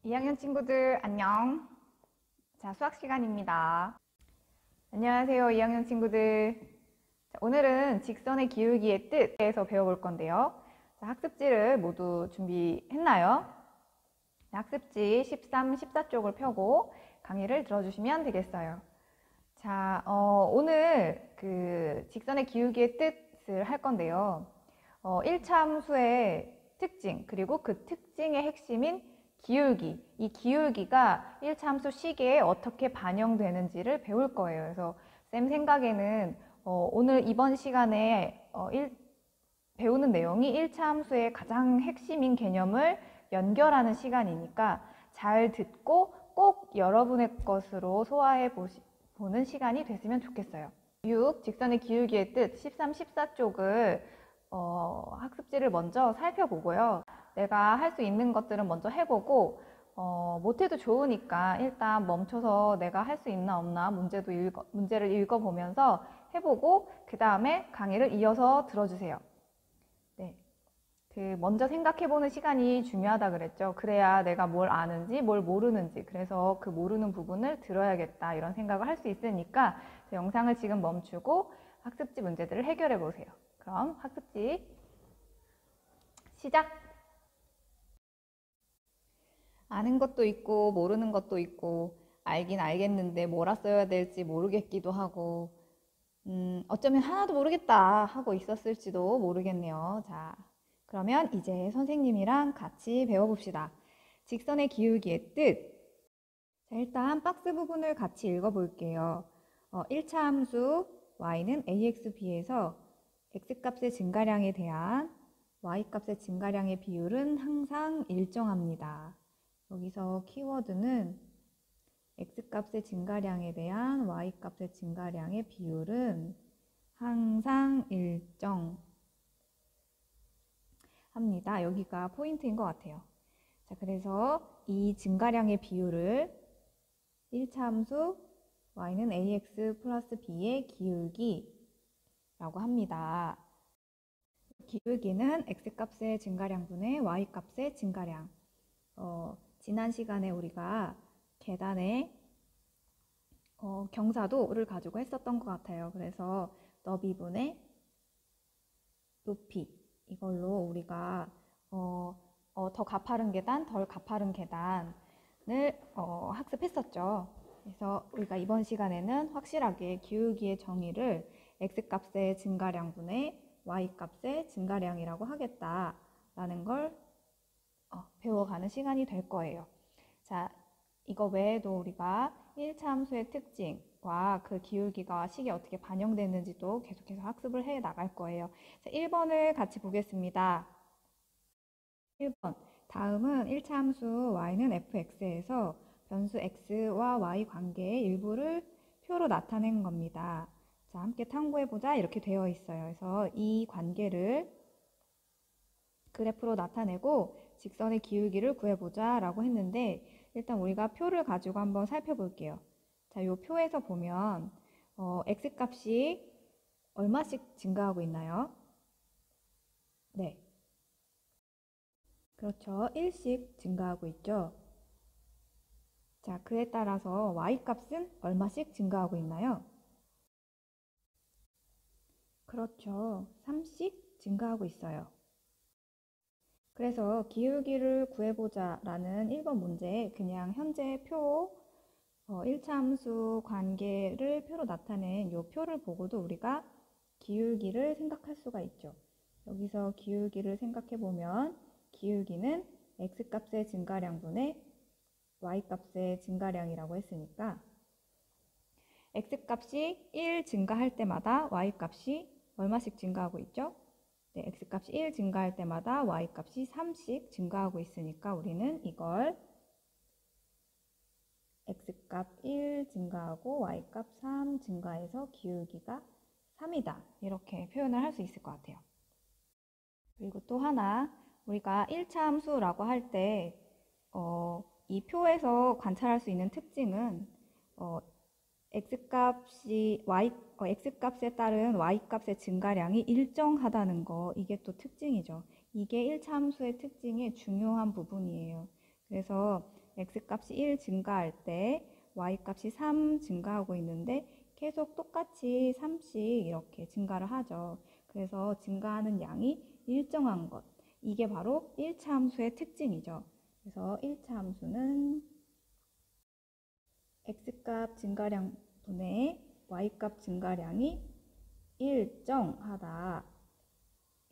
2학년 친구들 안녕. 자, 수학 시간입니다. 안녕하세요, 2학년 친구들. 자, 오늘은 직선의 기울기의 뜻에서 배워볼 건데요. 자, 학습지를 모두 준비했나요? 학습지 13, 14쪽을 펴고 강의를 들어주시면 되겠어요. 자, 오늘 그 직선의 기울기의 뜻을 할 건데요. 1차 함수의 특징, 그리고 그 특징의 핵심인 기울기, 이 기울기가 1차 함수 시계에 어떻게 반영되는지를 배울 거예요. 그래서 쌤 생각에는 오늘 이번 시간에 배우는 내용이 1차 함수의 가장 핵심인 개념을 연결하는 시간이니까 잘 듣고 꼭 여러분의 것으로 소화해 보는 시간이 됐으면 좋겠어요. 6. 직선의 기울기의 뜻 13, 14쪽을 학습지를 먼저 살펴보고요. 내가 할 수 있는 것들은 먼저 해보고 못해도 좋으니까 일단 멈춰서 내가 할 수 있나 없나 문제를 읽어보면서 해보고 그 다음에 강의를 이어서 들어주세요. 네. 먼저 생각해보는 시간이 중요하다 그랬죠. 그래야 내가 뭘 아는지 뭘 모르는지, 그래서 그 모르는 부분을 들어야겠다 이런 생각을 할 수 있으니까 영상을 지금 멈추고 학습지 문제들을 해결해 보세요. 그럼 학습지 시작! 아는 것도 있고 모르는 것도 있고 알긴 알겠는데 뭐라 써야 될지 모르겠기도 하고 어쩌면 하나도 모르겠다 하고 있었을지도 모르겠네요. 자, 그러면 이제 선생님이랑 같이 배워봅시다. 직선의 기울기의 뜻. 자, 일단 박스 부분을 같이 읽어볼게요. 1차 함수 y는 ax, b에서 x값의 증가량에 대한 y값의 증가량의 비율은 항상 일정합니다. 여기서 키워드는 x값의 증가량에 대한 y값의 증가량의 비율은 항상 일정합니다. 여기가 포인트인 것 같아요. 자, 그래서 이 증가량의 비율을 1차 함수 y는 ax 플러스 b의 기울기라고 합니다. 기울기는 x값의 증가량분의 y값의 증가량. 지난 시간에 우리가 계단의 경사도를 가지고 했었던 것 같아요. 그래서 너비분의 높이, 이걸로 우리가 더 가파른 계단, 덜 가파른 계단을 학습했었죠. 그래서 우리가 이번 시간에는 확실하게 기울기의 정의를 x값의 증가량분의 y값의 증가량이라고 하겠다라는 걸 배워가는 시간이 될 거예요. 자, 이거 외에도 우리가 1차 함수의 특징과 그 기울기가 식에 어떻게 반영되는지도 계속해서 학습을 해 나갈 거예요. 자, 1번을 같이 보겠습니다. 1번. 다음은 1차 함수 y는 fx에서 변수 x와 y 관계의 일부를 표로 나타낸 겁니다. 자, 함께 탐구해보자 이렇게 되어 있어요. 그래서 이 관계를 그래프로 나타내고 직선의 기울기를 구해보자 라고 했는데, 일단 우리가 표를 가지고 한번 살펴볼게요. 자, 이 표에서 보면 x값이 얼마씩 증가하고 있나요? 네, 그렇죠. 1씩 증가하고 있죠. 자, 그에 따라서 y값은 얼마씩 증가하고 있나요? 그렇죠. 3씩 증가하고 있어요. 그래서 기울기를 구해보자 라는 1번 문제에 그냥 현재 표 1차 함수 관계를 표로 나타낸 이 표를 보고도 우리가 기울기를 생각할 수가 있죠. 여기서 기울기를 생각해보면 기울기는 x값의 증가량분의 y값의 증가량이라고 했으니까 x값이 1 증가할 때마다 y값이 얼마씩 증가하고 있죠? 네, x값이 1 증가할 때마다 y값이 3씩 증가하고 있으니까 우리는 이걸 x값 1 증가하고 y값 3 증가해서 기울기가 3이다. 이렇게 표현을 할 수 있을 것 같아요. 그리고 또 하나, 우리가 1차 함수라고 할 때 이 표에서 관찰할 수 있는 특징은 x값에 따른 y값의 증가량이 일정하다는 거, 이게 또 특징이죠. 이게 1차 함수의 특징의 중요한 부분이에요. 그래서 x값이 1 증가할 때 y값이 3 증가하고 있는데 계속 똑같이 3씩 이렇게 증가를 하죠. 그래서 증가하는 양이 일정한 것. 이게 바로 1차 함수의 특징이죠. 그래서 1차 함수는 x값 증가량 분의 y값 증가량이 일정하다.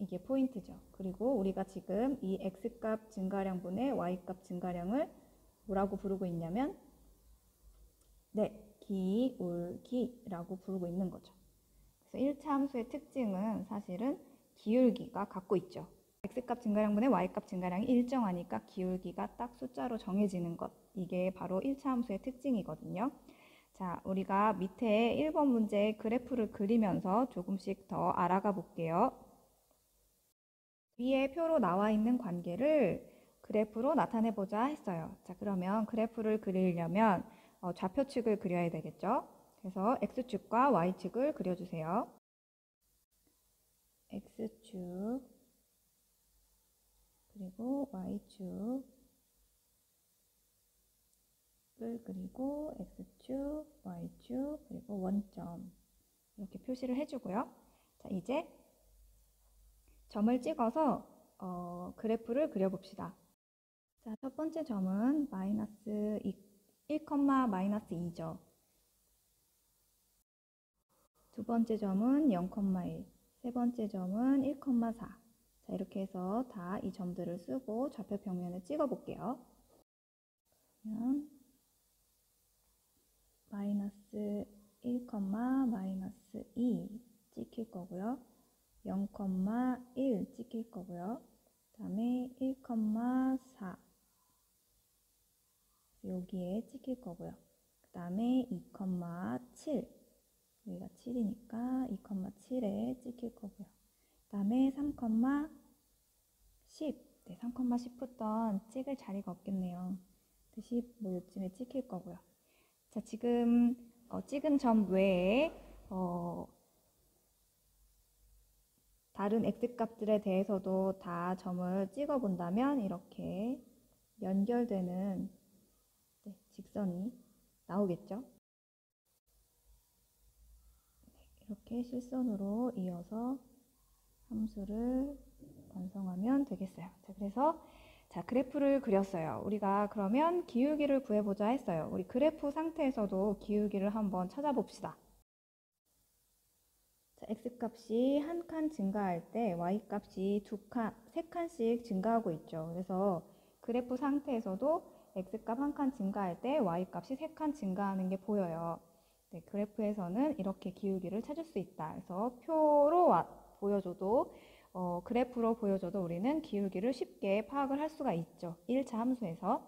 이게 포인트죠. 그리고 우리가 지금 이 x값 증가량분의 y값 증가량을 뭐라고 부르고 있냐면 기울기라고 부르고 있는 거죠. 그래서 1차 함수의 특징은 사실은 기울기가 갖고 있죠. x값 증가량분의 y값 증가량이 일정하니까 기울기가 딱 숫자로 정해지는 것. 이게 바로 1차 함수의 특징이거든요. 자, 우리가 밑에 1번 문제 그래프를 그리면서 조금씩 더 알아가 볼게요. 위에 표로 나와 있는 관계를 그래프로 나타내 보자 했어요. 자, 그러면 그래프를 그리려면 좌표축을 그려야 되겠죠. 그래서 x축과 y축을 그려주세요. x축 그리고 y축을 그리고 x축, y축, 그리고 원점 이렇게 표시를 해주고요. 자, 이제 점을 찍어서 그래프를 그려봅시다. 자, 첫 번째 점은 마이너스 1, 마이너스 2죠. 두 번째 점은 0,1, 세 번째 점은 1,4. 자, 이렇게 해서 다 이 점들을 쓰고 좌표 평면을 찍어 볼게요. 그러면 마이너스 1, 마이너스 2 찍힐 거고요. 0,1 찍힐 거고요. 그 다음에 1,4 여기에 찍힐 거고요. 그 다음에 2,7 여기가 7이니까 2,7에 찍힐 거고요. 그 다음에 3,10 네, 3,10부터 찍을 자리가 없겠네요. 10 뭐 요쯤에 찍힐 거고요. 자, 지금 찍은 점 외에 다른 x값들에 대해서도 다 점을 찍어 본다면 이렇게 연결되는 직선이 나오겠죠. 이렇게 실선으로 이어서 함수를 완성하면 되겠어요. 자, 그래서 그래프를 그렸어요. 우리가 그러면 기울기를 구해보자 했어요. 우리 그래프 상태에서도 기울기를 한번 찾아봅시다. 자, x값이 한 칸 증가할 때 y값이 세 칸씩 증가하고 있죠. 그래서 그래프 상태에서도 x값 한 칸 증가할 때 y값이 세 칸 증가하는 게 보여요. 네, 그래프에서는 이렇게 기울기를 찾을 수 있다. 그래서 표로 보여줘도 그래프로 보여줘도 우리는 기울기를 쉽게 파악을 할 수가 있죠. 1차 함수에서.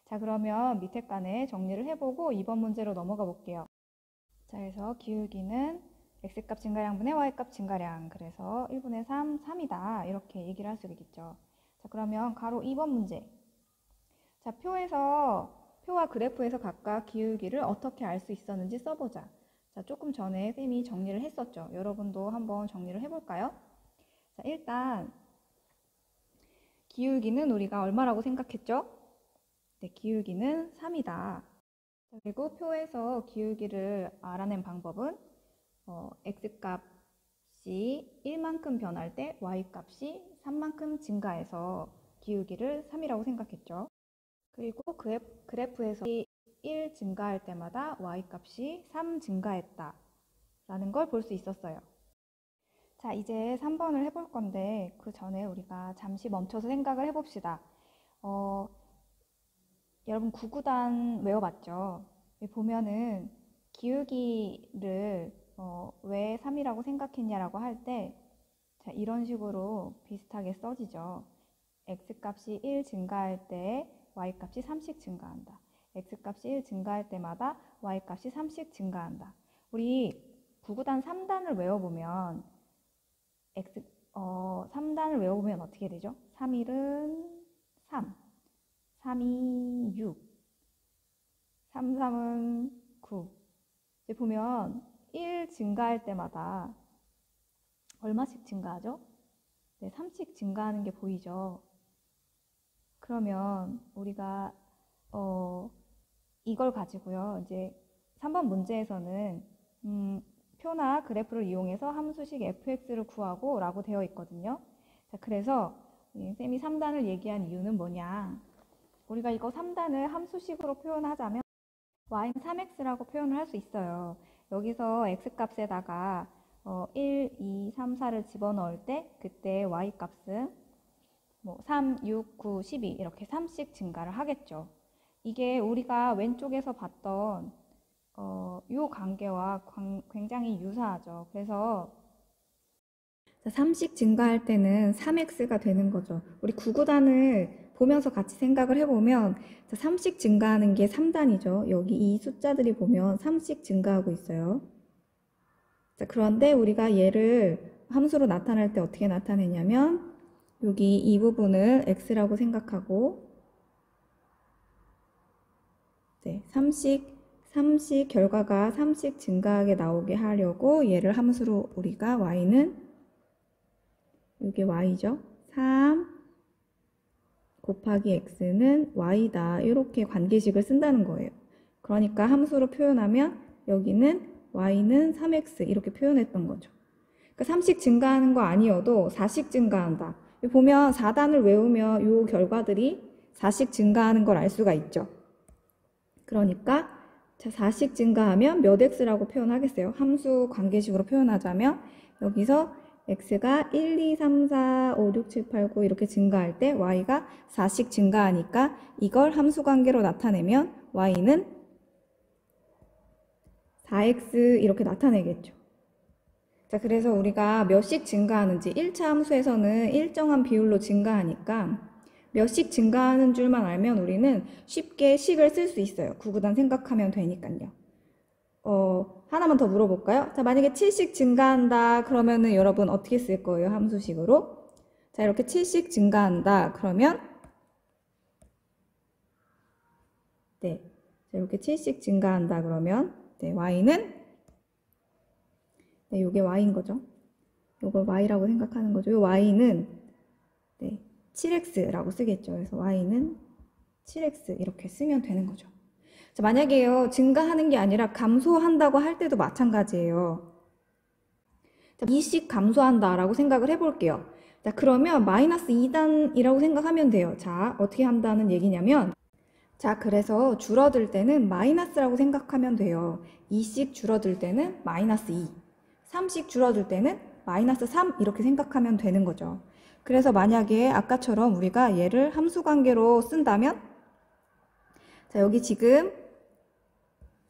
자, 그러면 밑에 칸에 정리를 해보고 2번 문제로 넘어가 볼게요. 자, 그래서 기울기는 x값 증가량분의 y값 증가량. 그래서 1분의 3, 3이다. 이렇게 얘기를 할 수 있겠죠. 자, 그러면 가로 2번 문제. 자, 표와 그래프에서 각각 기울기를 어떻게 알 수 있었는지 써보자. 자, 조금 전에 쌤이 정리를 했었죠. 여러분도 한번 정리를 해볼까요? 자, 일단 기울기는 우리가 얼마라고 생각했죠? 네, 기울기는 3이다. 그리고 표에서 기울기를 알아낸 방법은 x값이 1만큼 변할 때 y값이 3만큼 증가해서 기울기를 3이라고 생각했죠. 그리고 그래프에서 1 증가할 때마다 y값이 3 증가했다 라는 걸 볼 수 있었어요. 자, 이제 3번을 해볼 건데 그 전에 우리가 잠시 멈춰서 생각을 해봅시다. 여러분 구구단 외워봤죠? 보면은 기울기를 왜 3이라고 생각했냐라고 할 때 이런 식으로 비슷하게 써지죠. x값이 1 증가할 때 y값이 3씩 증가한다. x값이 1 증가할 때마다 y값이 3씩 증가한다. 우리 구구단 3단을 외워보면 3단을 외워보면 어떻게 되죠? 3일은 3, 3이 6, 3, 3은 9. 이제 보면 1 증가할 때마다 얼마씩 증가하죠? 네, 3씩 증가하는 게 보이죠? 그러면 우리가 이걸 가지고요. 이제 3번 문제에서는 표나 그래프를 이용해서 함수식 fx를 구하고 라고 되어 있거든요. 자, 그래서 쌤이 3단을 얘기한 이유는 뭐냐? 우리가 이거 3단을 함수식으로 표현하자면 y는 3x라고 표현을 할 수 있어요. 여기서 x값에다가 1, 2, 3, 4를 집어넣을 때 그때 y값은 3, 6, 9, 12 이렇게 3씩 증가를 하겠죠. 이게 우리가 왼쪽에서 봤던 이 관계와 굉장히 유사하죠. 그래서 3씩 증가할 때는 3x가 되는 거죠. 우리 구구단을 보면서 같이 생각을 해보면 3씩 증가하는 게 3단이죠. 여기 이 숫자들이 보면 3씩 증가하고 있어요. 자, 그런데 우리가 얘를 함수로 나타낼 때 어떻게 나타내냐면 여기 이 부분을 x라고 생각하고 3씩 결과가 3씩 증가하게 나오게 하려고 얘를 함수로 우리가 y는 이게 y죠. 3 곱하기 x는 y다. 이렇게 관계식을 쓴다는 거예요. 그러니까 함수로 표현하면 여기는 y는 3x 이렇게 표현했던 거죠. 그러니까 3씩 증가하는 거 아니어도 4씩 증가한다. 보면 4단을 외우면 이 결과들이 4씩 증가하는 걸 알 수가 있죠. 그러니까 4씩 증가하면 몇 x라고 표현하겠어요? 함수 관계식으로 표현하자면 여기서 x가 1, 2, 3, 4, 5, 6, 7, 8, 9 이렇게 증가할 때 y가 4씩 증가하니까 이걸 함수 관계로 나타내면 y는 4x 이렇게 나타내겠죠. 자, 그래서 우리가 몇씩 증가하는지 1차 함수에서는 일정한 비율로 증가하니까 몇씩 증가하는 줄만 알면 우리는 쉽게 식을 쓸 수 있어요. 구구단 생각하면 되니까요. 하나만 더 물어볼까요? 자, 만약에 7씩 증가한다 그러면은 여러분 어떻게 쓸 거예요? 함수식으로. 자, 이렇게 7씩 증가한다 그러면 자, 이렇게 7씩 증가한다 그러면 y는 요게 y인 거죠. 요걸 y라고 생각하는 거죠. 요 y는 7x라고 쓰겠죠. 그래서 y는 7x 이렇게 쓰면 되는 거죠. 자, 만약에요 증가하는 게 아니라 감소한다고 할 때도 마찬가지예요. 자, 2씩 감소한다 라고 생각을 해볼게요. 자, 그러면 마이너스 2단이라고 생각하면 돼요. 자, 어떻게 한다는 얘기냐면 자, 그래서 줄어들 때는 마이너스라고 생각하면 돼요. 2씩 줄어들 때는 마이너스 2, 3씩 줄어들 때는 마이너스 3 이렇게 생각하면 되는 거죠. 그래서 만약에 아까처럼 우리가 얘를 함수 관계로 쓴다면 자, 여기 지금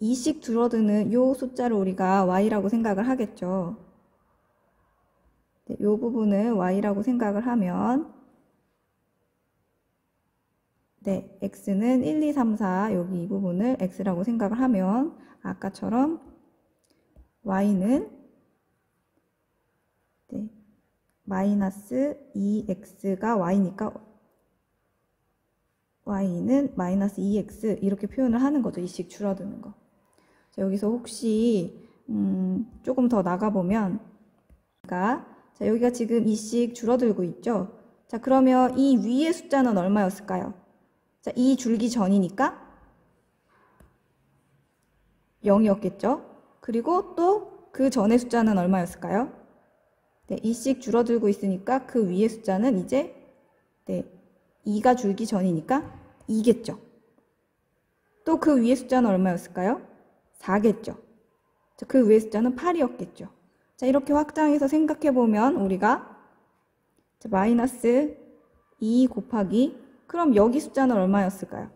2씩 줄어드는 요 숫자를 우리가 y라고 생각을 하겠죠. 요 부분을 y라고 생각을 하면 x는 1, 2, 3, 4 여기 이 부분을 x라고 생각을 하면 아까처럼 y는 마이너스 2x가 y니까 y는 마이너스 2x 이렇게 표현을 하는 거죠. 2씩 줄어드는 거. 자, 여기서 혹시 조금 더 나가보면 자, 여기가 지금 2씩 줄어들고 있죠. 자, 그러면 이 위의 숫자는 얼마였을까요? 자, 2 줄기 전이니까 0이었겠죠. 그리고 또 그 전의 숫자는 얼마였을까요? 2씩 줄어들고 있으니까 그 위의 숫자는 이제 2가 줄기 전이니까 2겠죠. 또 그 위의 숫자는 얼마였을까요? 4겠죠. 그 위의 숫자는 8이었겠죠. 자, 이렇게 확장해서 생각해보면 우리가 마이너스 2 곱하기 그럼 여기 숫자는 얼마였을까요?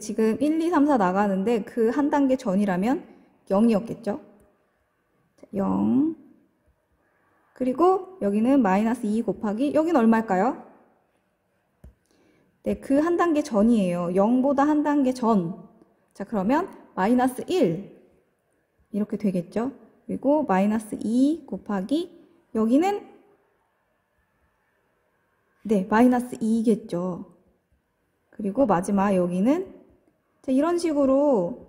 지금 1, 2, 3, 4 나가는데 그 한 단계 전이라면 0이었겠죠. 0 그리고 여기는 마이너스 2 곱하기 여기는 얼마일까요? 그 한 단계 전이에요. 0보다 한 단계 전. 자, 그러면 마이너스 1 이렇게 되겠죠. 그리고 마이너스 2 곱하기 여기는 마이너스 2겠죠. 그리고 마지막 여기는 자, 이런 식으로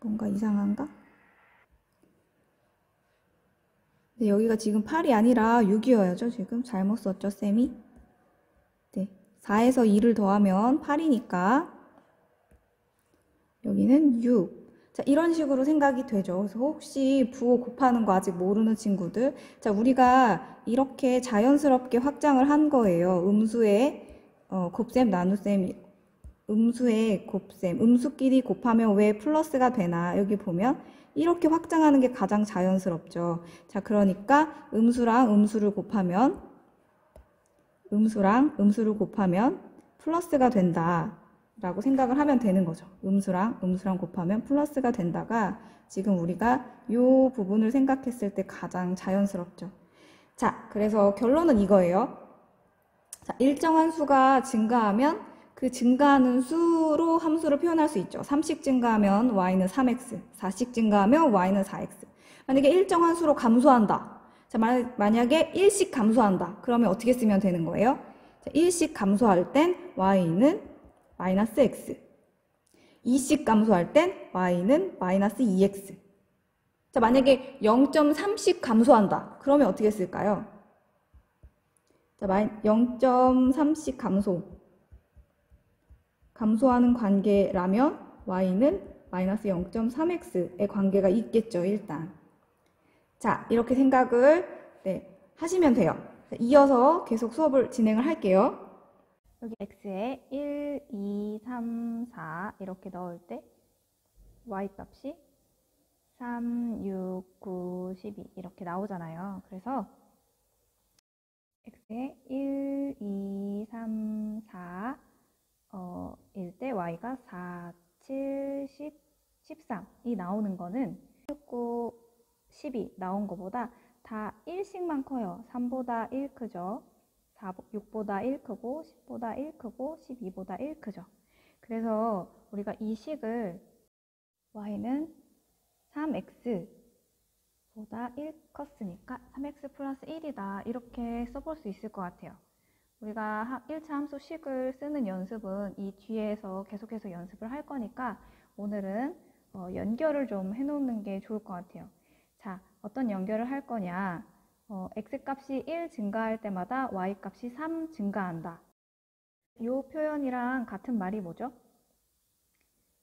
뭔가 이상한가? 네, 여기가 지금 8이 아니라 6이어야죠. 지금 잘못 썼죠, 쌤이? 네, 4에서 2를 더하면 8이니까 여기는 6. 자, 이런 식으로 생각이 되죠. 그래서 혹시 부호 곱하는 거 아직 모르는 친구들, 자, 우리가 이렇게 자연스럽게 확장을 한 거예요. 음수의 곱셈, 나눗셈, 음수의 곱셈, 음수끼리 곱하면 왜 플러스가 되나? 여기 보면 이렇게 확장하는 게 가장 자연스럽죠. 자, 그러니까 음수랑 음수를 곱하면 플러스가 된다 라고 생각을 하면 되는 거죠. 음수랑 곱하면 플러스가 된다가 지금 우리가 이 부분을 생각했을 때 가장 자연스럽죠. 자, 그래서 결론은 이거예요. 자, 일정한 수가 증가하면 그 증가하는 수로 함수를 표현할 수 있죠. 3씩 증가하면 y는 3x, 4씩 증가하면 y는 4x. 만약에 일정한 수로 감소한다. 자, 만약에 1씩 감소한다. 그러면 어떻게 쓰면 되는 거예요? 자, 1씩 감소할 땐 y는 마이너스 x. 2씩 감소할 땐 y는 마이너스 2x. 자, 만약에 0.3씩 감소한다. 그러면 어떻게 쓸까요? 자, 0.3씩 감소하는 관계라면 y는 마이너스 0.3x의 관계가 있겠죠, 일단. 자, 이렇게 생각을 하시면 돼요. 자, 이어서 계속 수업을 진행을 할게요. 여기 x에 1, 2, 3, 4 이렇게 넣을 때 y 값이 3, 6, 9, 12 이렇게 나오잖아요. 그래서 x에 1, 2, 3, 4 일 때 y가 4, 7, 10, 13이 나오는 거는 6, 9, 12 나온 거보다 다 1씩만 커요. 3보다 1 크죠. 6보다 1 크고 10보다 1 크고 12보다 1 크죠. 그래서 우리가 이 식을 y는 3x보다 1 컸으니까 3x 플러스 1이다 이렇게 써볼 수 있을 것 같아요. 우리가 1차 함수 식을 쓰는 연습은 이 뒤에서 계속해서 연습을 할 거니까 오늘은 연결을 좀 해놓는 게 좋을 것 같아요. 자, 어떤 연결을 할 거냐? x값이 1 증가할 때마다 y값이 3 증가한다. 이 표현이랑 같은 말이 뭐죠?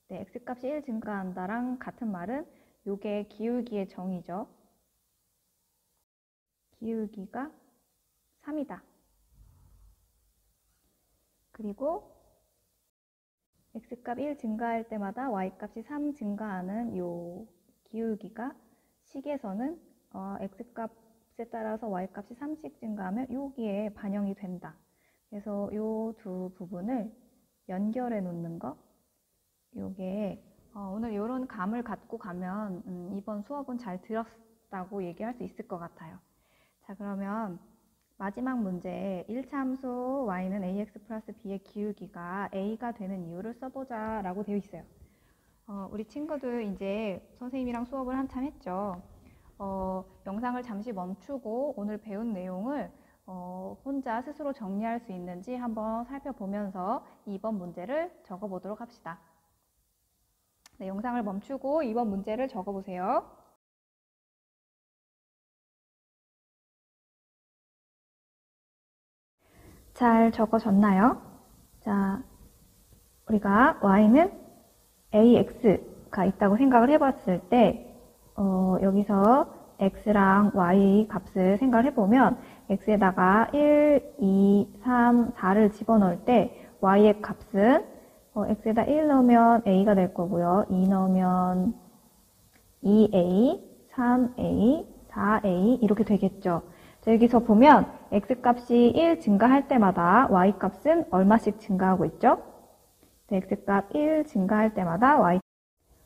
네, x값이 1 증가한다랑 같은 말은 요게 기울기의 정의죠. 기울기가 3이다. 그리고 x값 1 증가할 때마다 y값이 3 증가하는 요 기울기가 식에서는 x값에 따라서 y값이 3씩 증가하면 여기에 반영이 된다. 그래서 요 두 부분을 연결해 놓는 거. 요게 오늘 이런 감을 갖고 가면 이번 수업은 잘 들었다고 얘기할 수 있을 것 같아요. 자, 그러면 마지막 문제 1차 함수 y는 ax 플러스 b의 기울기가 a가 되는 이유를 써보자 라고 되어 있어요. 우리 친구들 이제 선생님이랑 수업을 한참 했죠. 영상을 잠시 멈추고 오늘 배운 내용을 혼자 스스로 정리할 수 있는지 한번 살펴보면서 2번 문제를 적어보도록 합시다. 네, 영상을 멈추고 2번 문제를 적어보세요. 잘 적어졌나요? 자, 우리가 y는 ax가 있다고 생각을 해봤을 때 여기서 x랑 y 값을 생각을 해보면 x에다가 1, 2, 3, 4를 집어넣을 때 y의 값은 x에다 1 넣으면 a가 될 거고요. 2 넣으면 2a, 3a, 4a 이렇게 되겠죠. 자, 여기서 보면 x값이 1 증가할 때마다 y값은 얼마씩 증가하고 있죠? 네, x값 1 증가할 때마다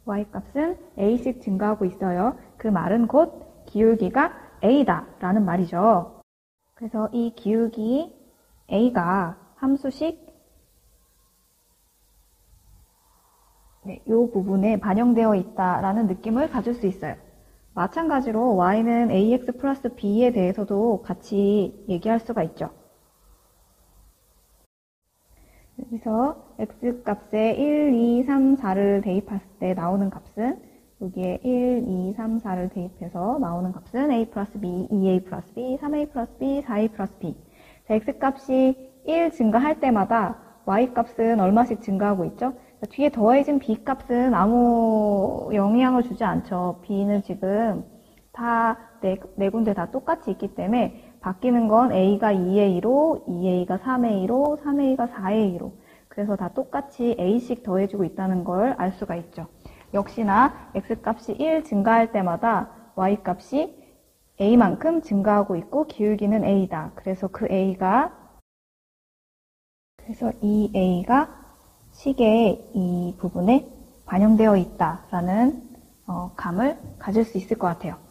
y값은 a씩 증가하고 있어요. 그 말은 곧 기울기가 a다 라는 말이죠. 그래서 이 기울기 a가 함수식 이 부분에 반영되어 있다라는 느낌을 가질 수 있어요. 마찬가지로 y는 ax 플러스 b에 대해서도 같이 얘기할 수가 있죠. 여기서 x값에 1, 2, 3, 4를 대입했을 때 나오는 값은 여기에 1, 2, 3, 4를 대입해서 나오는 값은 a 플러스 b, 2a 플러스 b, 3a 플러스 b, 4a 플러스 b. 자, x값이 1 증가할 때마다 y값은 얼마씩 증가하고 있죠? 자, 뒤에 더해진 b값은 아무 영향을 주지 않죠. b는 지금 다 네 군데 다 똑같이 있기 때문에 바뀌는 건 a가 2a로, 2a가 3a로, 3a가 4a로. 그래서 다 똑같이 a씩 더해주고 있다는 걸 알 수가 있죠. 역시나 x값이 1 증가할 때마다 y값이 a만큼 증가하고 있고 기울기는 a다. 그래서 이 a가 식의 이 부분에 반영되어 있다라는 감을 가질 수 있을 것 같아요.